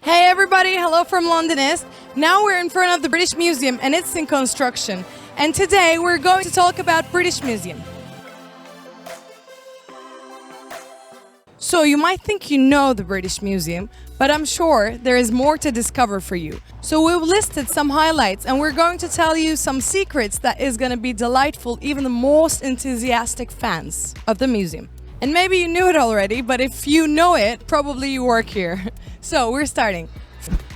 Hey everybody, hello from Londonist. Now we're in front of the British Museum and it's in construction. And today we're going to talk about British Museum. So you might think you know the British Museum, but I'm sure there is more to discover for you. So we've listed some highlights and we're going to tell you some secrets that is going to be delightful even the most enthusiastic fans of the museum. And maybe you knew it already, but if you know it, probably you work here. So we're starting.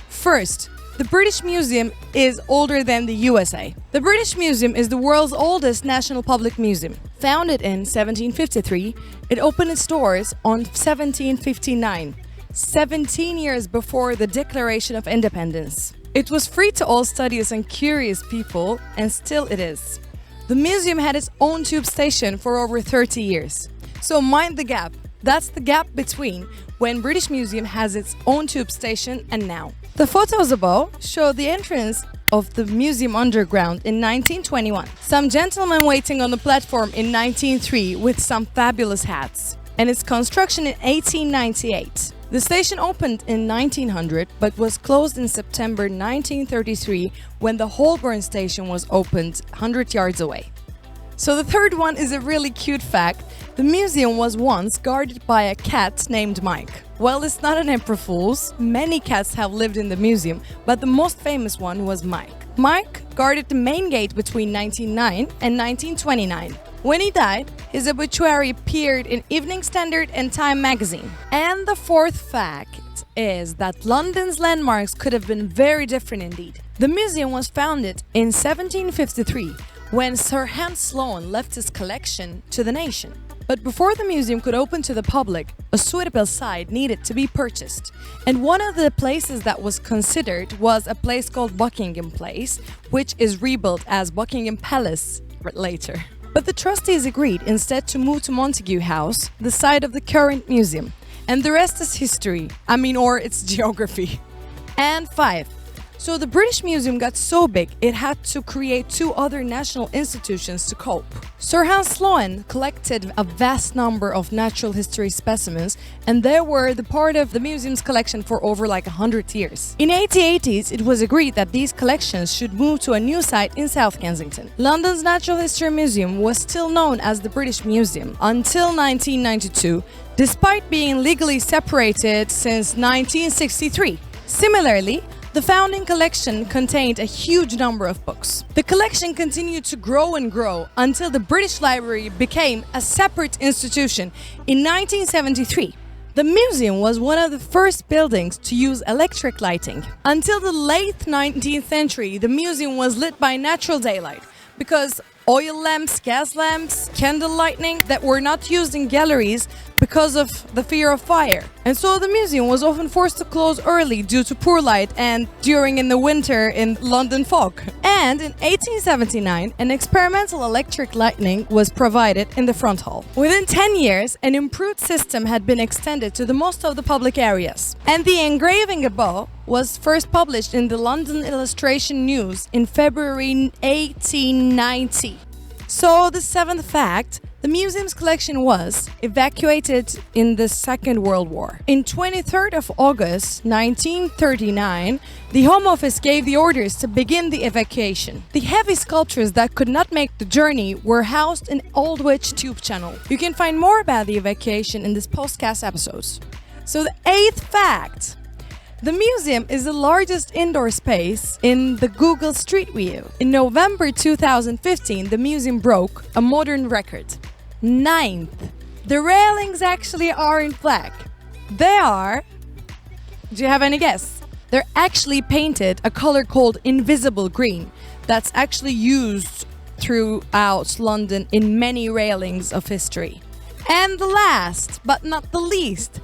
First, the British Museum is older than the USA. The British Museum is the world's oldest national public museum. Founded in 1753, it opened its doors on 1759, 17 years before the Declaration of Independence. It was free to all studious and curious people, and still it is. The museum had its own tube station for over 30 years. So mind the gap. That's the gap between when British Museum has its own tube station and now. The photos above show the entrance of the museum underground in 1921. Some gentlemen waiting on the platform in 1903 with some fabulous hats. And its construction in 1898. The station opened in 1900 but was closed in September 1933 when the Holborn station was opened 100 yards away. So the third one is a really cute fact. The museum was once guarded by a cat named Mike. Well, it's not an April Fool's. Many cats have lived in the museum, but the most famous one was Mike. Mike guarded the main gate between 1909 and 1929. When he died, his obituary appeared in Evening Standard and Time magazine. And the fourth fact is that London's landmarks could have been very different indeed. The museum was founded in 1753 when Sir Hans Sloane left his collection to the nation. But before the museum could open to the public, a suitable site needed to be purchased. And one of the places that was considered was a place called Buckingham Place, which is rebuilt as Buckingham Palace later. But the trustees agreed instead to move to Montague House, the site of the current museum. And the rest is history, or its geography. And 5. So the British Museum got so big, it had to create 2 other national institutions to cope. Sir Hans Sloane collected a vast number of natural history specimens, and they were the part of the museum's collection for over 100 years. In 1880s, it was agreed that these collections should move to a new site in South Kensington. London's Natural History Museum was still known as the British Museum until 1992, despite being legally separated since 1963. Similarly, the founding collection contained a huge number of books. The collection continued to grow and grow until the British Library became a separate institution in 1973. The museum was one of the first buildings to use electric lighting. Until the late 19th century, the museum was lit by natural daylight because oil lamps, gas lamps, candle lighting that were not used in galleries because of the fear of fire. And so the museum was often forced to close early due to poor light and during in the winter in London fog. And in 1879, an experimental electric lighting was provided in the front hall. Within 10 years, an improved system had been extended to the most of the public areas. And the engraving above was first published in the London Illustration News in February 1890. So the 7th fact, the museum's collection was evacuated in the Second World War. In 23rd of August 1939, the Home Office gave the orders to begin the evacuation. The heavy sculptures that could not make the journey were housed in Aldwych Tube Channel. You can find more about the evacuation in this podcast episodes. So the 8th fact. The museum is the largest indoor space in the Google Street View. In November 2015, the museum broke a modern record. 9th. The railings actually aren't black. They are... Do you have any guess? They're actually painted a color called invisible green that's actually used throughout London in many railings of history. And the last, but not the least,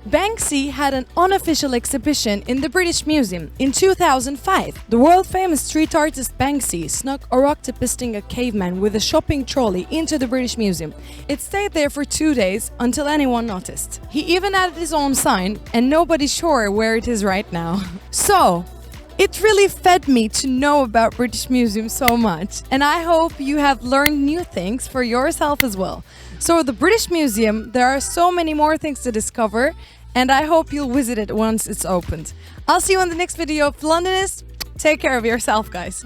Banksy had an unofficial exhibition in the British Museum in 2005. The world-famous street artist Banksy snuck a octopusing a caveman with a shopping trolley into the British Museum. It stayed there for 2 days until anyone noticed. He even added his own sign, and nobody's sure where it is right now. So, it really fed me to know about British Museum so much, and I hope you have learned new things for yourself as well. So the British Museum, there are so many more things to discover, and I hope you'll visit it once it's opened. I'll see you in the next video of Londonist. Take care of yourself, guys.